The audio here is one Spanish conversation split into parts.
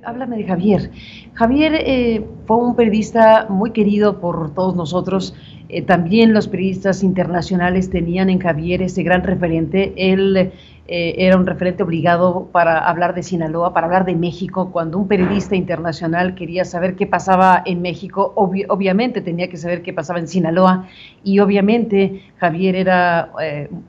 háblame de Javier. Javier fue un periodista muy querido por todos nosotros. También los periodistas internacionales tenían en Javier ese gran referente. Él era un referente obligado para hablar de Sinaloa, para hablar de México. Cuando un periodista internacional quería saber qué pasaba en México, obviamente tenía que saber qué pasaba en Sinaloa. Y obviamente Javier era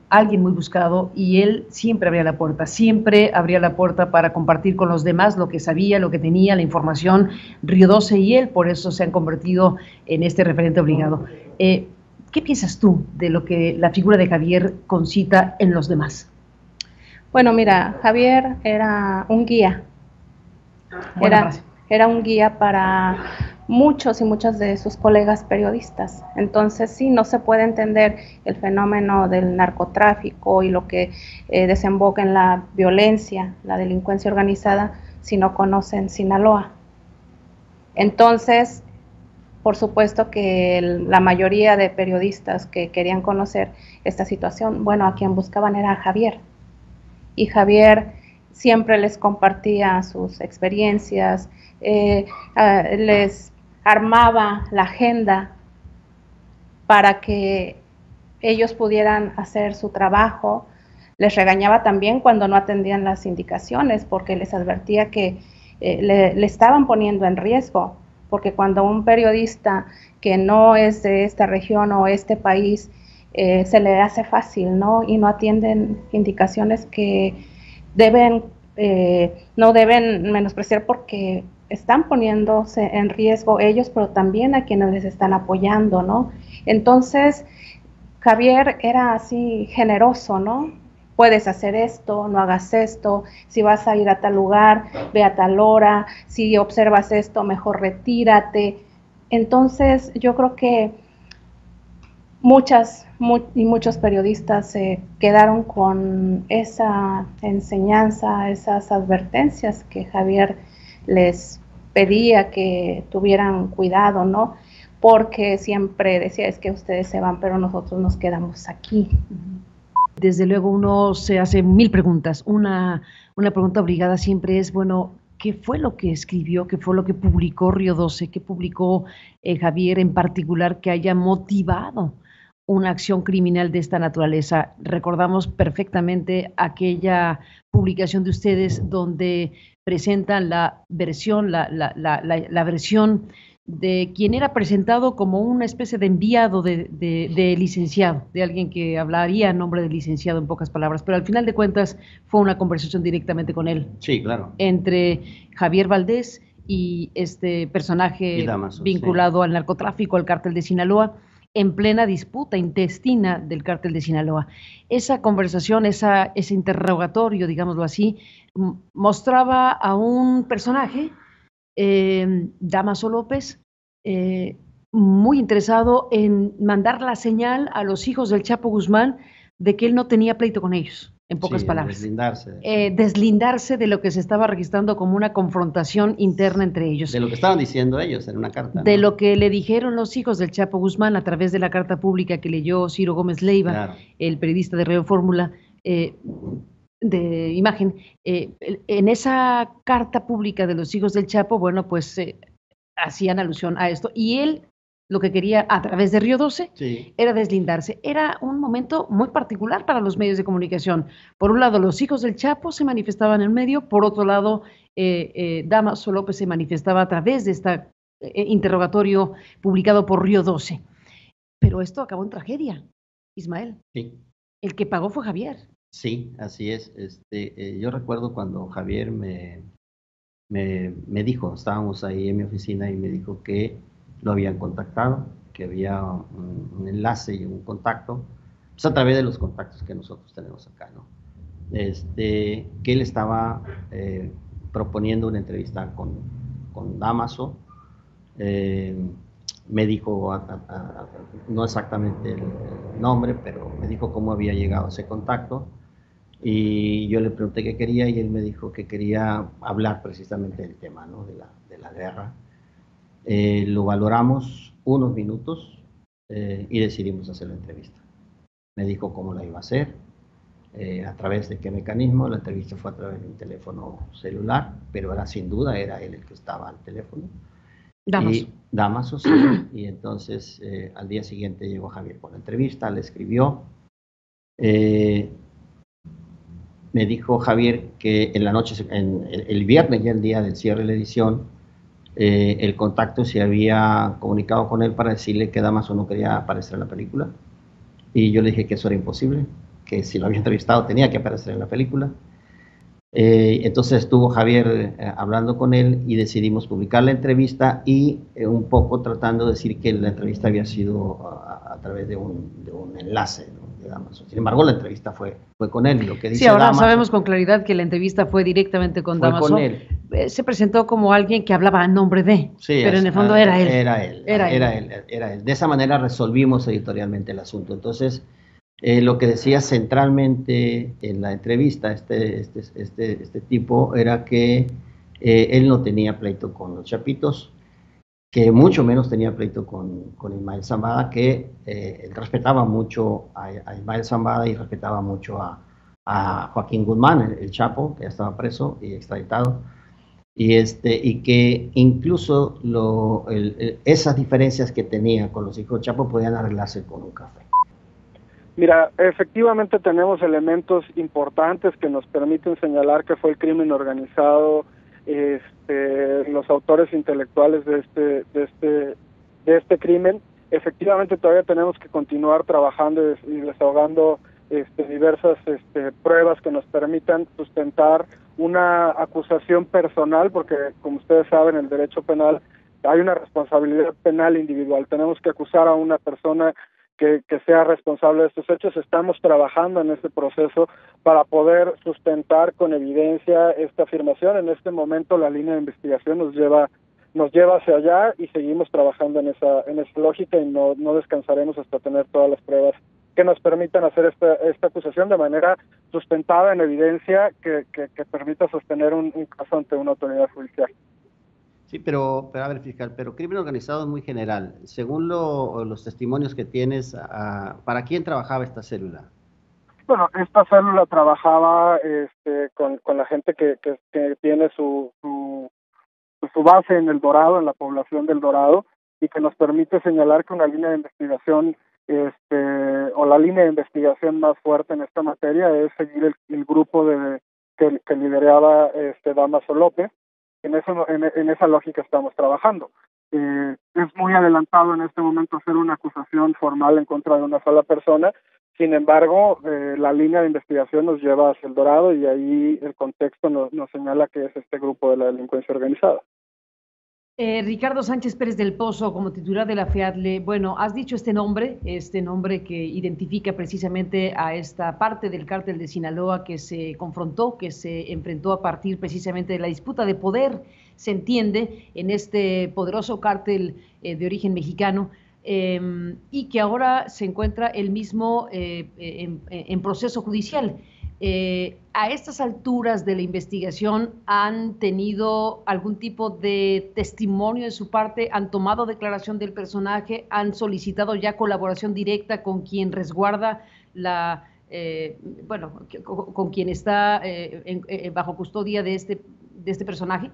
alguien muy buscado y él siempre abría la puerta para compartir con los demás lo que sabía, lo que tenía, la información. Río 12 y él por eso se han convertido en este referente obligado. ¿Qué piensas tú de lo que la figura de Javier concita en los demás? Bueno, mira, Javier era un guía. Era un guía para muchos y muchas de sus colegas periodistas. Entonces, sí, no se puede entender el fenómeno del narcotráfico y lo que desemboca en la violencia, la delincuencia organizada, si no conocen Sinaloa. Entonces, por supuesto que la mayoría de periodistas que querían conocer esta situación, bueno, a quien buscaban era a Javier. Y Javier siempre les compartía sus experiencias, les armaba la agenda para que ellos pudieran hacer su trabajo. Les regañaba también cuando no atendían las indicaciones, porque les advertía que le estaban poniendo en riesgo, porque cuando un periodista que no es de esta región o este país se le hace fácil, ¿no? Y no atienden indicaciones que no deben menospreciar, porque están poniéndose en riesgo ellos, pero también a quienes les están apoyando, ¿no? Entonces, Javier era así generoso, ¿no? Puedes hacer esto, no hagas esto, si vas a ir a tal lugar, ve a tal hora, si observas esto, mejor retírate. Entonces, yo creo que muchos periodistas se quedaron con esa enseñanza, esas advertencias que Javier les pedía que tuvieran cuidado, ¿no? Porque siempre decía, es que ustedes se van, pero nosotros nos quedamos aquí. Desde luego uno se hace mil preguntas. Una pregunta obligada siempre es, bueno, ¿qué fue lo que escribió? ¿Qué fue lo que publicó Río 12? ¿Qué publicó Javier en particular que haya motivado una acción criminal de esta naturaleza? Recordamos perfectamente aquella publicación de ustedes donde presentan la versión, la versión de quien era presentado como una especie de enviado de licenciado, de alguien que hablaría en nombre del licenciado en pocas palabras, pero al final de cuentas fue una conversación directamente con él. Sí, claro. Entre Javier Valdés y este personaje Damaso, vinculado sí, al narcotráfico, al cártel de Sinaloa, en plena disputa intestina del cártel de Sinaloa. Esa conversación, ese interrogatorio, digámoslo así, mostraba a un personaje, Damaso López, eh, muy interesado en mandar la señal a los hijos del Chapo Guzmán de que él no tenía pleito con ellos, en pocas sí, palabras. Deslindarse De lo que se estaba registrando como una confrontación interna entre ellos. de lo que estaban diciendo ellos en una carta, de ¿no? lo que le dijeron los hijos del Chapo Guzmán a través de la carta pública que leyó Ciro Gómez Leiva, Claro. el periodista de Radio Fórmula, de Imagen. En esa carta pública de los hijos del Chapo, bueno, pues hacían alusión a esto. Y él lo que quería a través de Río 12 Sí. era deslindarse. Era un momento muy particular para los medios de comunicación. Por un lado, los hijos del Chapo se manifestaban en el medio, por otro lado, Damaso López se manifestaba a través de este interrogatorio publicado por Río 12. Pero esto acabó en tragedia, Ismael. Sí. El que pagó fue Javier. Sí, así es. Yo recuerdo cuando Javier me dijo, estábamos ahí en mi oficina y me dijo que lo habían contactado, que había un enlace y un contacto, pues a través de los contactos que nosotros tenemos acá, ¿no? Que él estaba proponiendo una entrevista con Damaso. Me dijo, no exactamente el nombre, pero me dijo cómo había llegado a ese contacto. Y yo le pregunté qué quería y él me dijo que quería hablar precisamente del tema, ¿no? de la guerra. Lo valoramos unos minutos y decidimos hacer la entrevista. Me dijo cómo la iba a hacer, a través de qué mecanismo. La entrevista fue a través de un teléfono celular, pero sin duda era él el que estaba al teléfono. Damaso. Damaso, sí. Y entonces al día siguiente llegó Javier con la entrevista, le escribió. Me dijo Javier que en la noche, el viernes, ya el día del cierre de la edición, el contacto se había comunicado con él para decirle que Damaso no quería aparecer en la película. Y yo le dije que eso era imposible, que si lo había entrevistado tenía que aparecer en la película. Entonces estuvo Javier hablando con él y decidimos publicar la entrevista y un poco tratando de decir que la entrevista había sido a través de un enlace, ¿no?, de Damaso. Sin embargo, la entrevista fue con él. Lo que dice sí, ahora Damaso, sabemos con claridad que la entrevista fue directamente con Damaso. Con él. Se presentó como alguien que hablaba a nombre de, sí, pero en el fondo era él. Era él. De esa manera resolvimos editorialmente el asunto. Entonces, lo que decía centralmente en la entrevista este tipo era que él no tenía pleito con los Chapitos, que mucho menos tenía pleito con Ismael Zambada, que él respetaba mucho a Ismael Zambada y respetaba mucho a Joaquín Guzmán, el Chapo, que ya estaba preso y extraditado, y que incluso esas diferencias que tenía con los hijos del Chapo podían arreglarse con un café. Mira, efectivamente tenemos elementos importantes que nos permiten señalar que fue el crimen organizado, los autores intelectuales de este crimen. Efectivamente todavía tenemos que continuar trabajando y desahogando diversas pruebas que nos permitan sustentar una acusación personal, porque como ustedes saben, en el derecho penal hay una responsabilidad penal individual. Tenemos que acusar a una persona que sea responsable de estos hechos. Estamos trabajando en este proceso para poder sustentar con evidencia esta afirmación. En este momento la línea de investigación nos lleva hacia allá y seguimos trabajando en esa lógica y no descansaremos hasta tener todas las pruebas que nos permitan hacer esta acusación de manera sustentada en evidencia que permita sostener un caso ante una autoridad judicial. Sí, pero a ver, fiscal, pero crimen organizado es muy general. Según los testimonios que tienes, ¿para quién trabajaba esta célula? Bueno, esta célula trabajaba con la gente que tiene su base en El Dorado, en la población del Dorado, y que nos permite señalar que una línea de investigación, o la línea de investigación más fuerte en esta materia es seguir el grupo que lideraba Damaso López. En esa lógica estamos trabajando. Es muy adelantado en este momento hacer una acusación formal en contra de una sola persona. Sin embargo, la línea de investigación nos lleva hacia El Dorado y ahí el contexto nos señala que es este grupo de la delincuencia organizada. Ricardo Sánchez Pérez del Pozo, como titular de la FEADLE, bueno, has dicho este nombre que identifica precisamente a esta parte del cártel de Sinaloa que se confrontó, que se enfrentó a partir precisamente de la disputa de poder, se entiende, en este poderoso cártel de origen mexicano, y que ahora se encuentra el mismo en proceso judicial. A estas alturas de la investigación, ¿han tenido algún tipo de testimonio de su parte? ¿Han tomado declaración del personaje? ¿Han solicitado ya colaboración directa con quien resguarda con quien está bajo custodia de este personaje?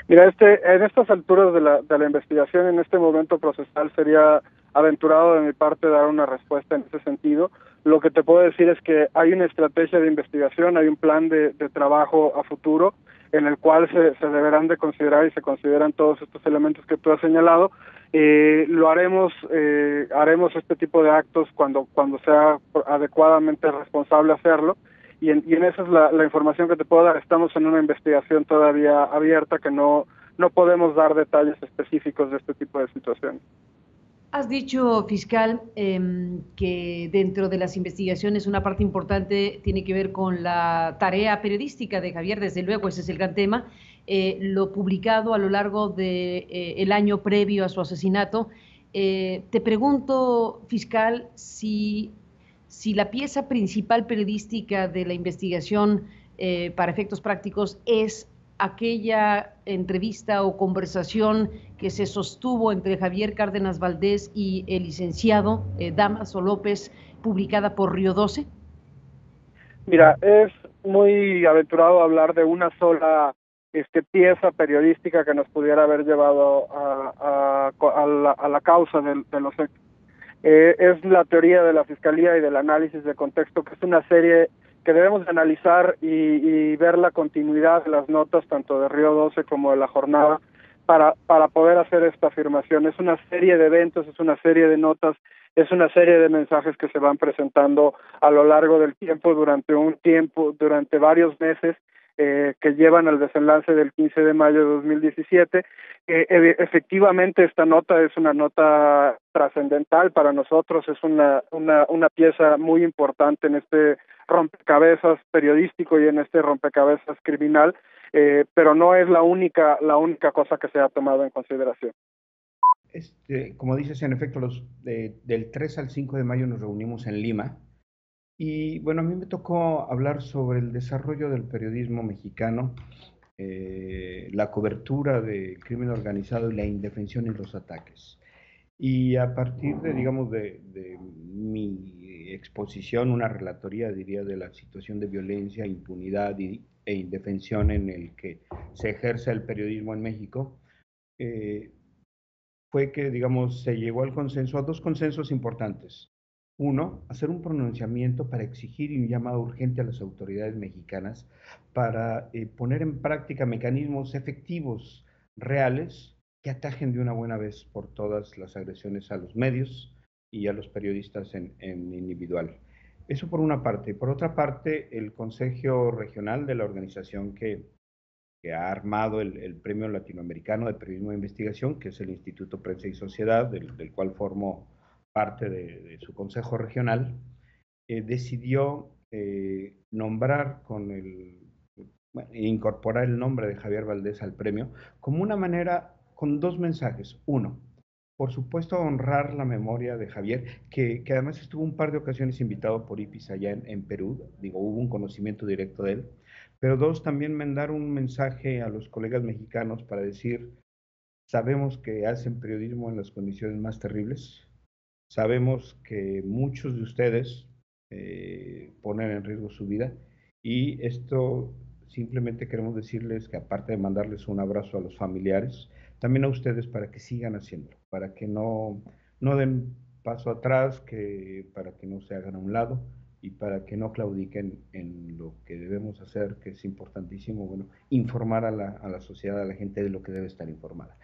Mira, en estas alturas de la investigación, en este momento procesal, sería aventurado de mi parte dar una respuesta en ese sentido. Lo que te puedo decir es que hay una estrategia de investigación, hay un plan de trabajo a futuro en el cual se deberán de considerar y se consideran todos estos elementos que tú has señalado. Lo haremos este tipo de actos cuando sea adecuadamente responsable hacerlo. Y en esa es la información que te puedo dar. Estamos en una investigación todavía abierta que no podemos dar detalles específicos de este tipo de situaciones. Has dicho, fiscal, que dentro de las investigaciones una parte importante tiene que ver con la tarea periodística de Javier, desde luego, ese es el gran tema, lo publicado a lo largo del año previo a su asesinato. Te pregunto, fiscal, si la pieza principal periodística de la investigación para efectos prácticos es aquella entrevista o conversación que se sostuvo entre Javier Cárdenas Valdés y el licenciado Damaso López, publicada por Río 12? Mira, es muy aventurado hablar de una sola pieza periodística que nos pudiera haber llevado a la causa de los hechos. Es la teoría de la Fiscalía y del análisis de contexto, que es una serie que debemos de analizar y ver la continuidad de las notas, tanto de Río 12 como de La Jornada, para poder hacer esta afirmación. Es una serie de eventos, es una serie de notas, es una serie de mensajes que se van presentando a lo largo del tiempo, durante varios meses, que llevan al desenlace del 15 de mayo de 2017. Efectivamente, esta nota es una nota trascendental para nosotros, es una pieza muy importante en este rompecabezas periodístico y en este rompecabezas criminal, pero no es la única cosa que se ha tomado en consideración. Como dices, en efecto, del 3 al 5 de mayo nos reunimos en Lima y bueno, a mí me tocó hablar sobre el desarrollo del periodismo mexicano, la cobertura de crimen organizado y la indefensión y los ataques. Y a partir de, digamos, de mi exposición, una relatoría, diría, de la situación de violencia, impunidad e indefensión en el que se ejerce el periodismo en México, fue que, digamos, se llegó al consenso, a dos consensos importantes. Uno, hacer un pronunciamiento para exigir un llamado urgente a las autoridades mexicanas para poner en práctica mecanismos efectivos, reales, que atajen de una buena vez por todas las agresiones a los medios y a los periodistas en individual. Eso por una parte. Por otra parte, el Consejo Regional de la organización que ha armado el Premio Latinoamericano de Periodismo de Investigación, que es el Instituto Prensa y Sociedad, del cual formo parte de su consejo regional, decidió nombrar incorporar el nombre de Javier Valdés al premio como una manera, con dos mensajes. Uno, por supuesto, honrar la memoria de Javier, que además estuvo un par de ocasiones invitado por IPIS allá en Perú, digo, hubo un conocimiento directo de él, pero dos, también mandar un mensaje a los colegas mexicanos para decir, sabemos que hacen periodismo en las condiciones más terribles, sabemos que muchos de ustedes ponen en riesgo su vida y esto simplemente queremos decirles que aparte de mandarles un abrazo a los familiares, también a ustedes para que sigan haciéndolo, para que no den paso atrás, para que no se hagan a un lado y para que no claudiquen en lo que debemos hacer, que es importantísimo, bueno, informar a la sociedad, a la gente de lo que debe estar informada.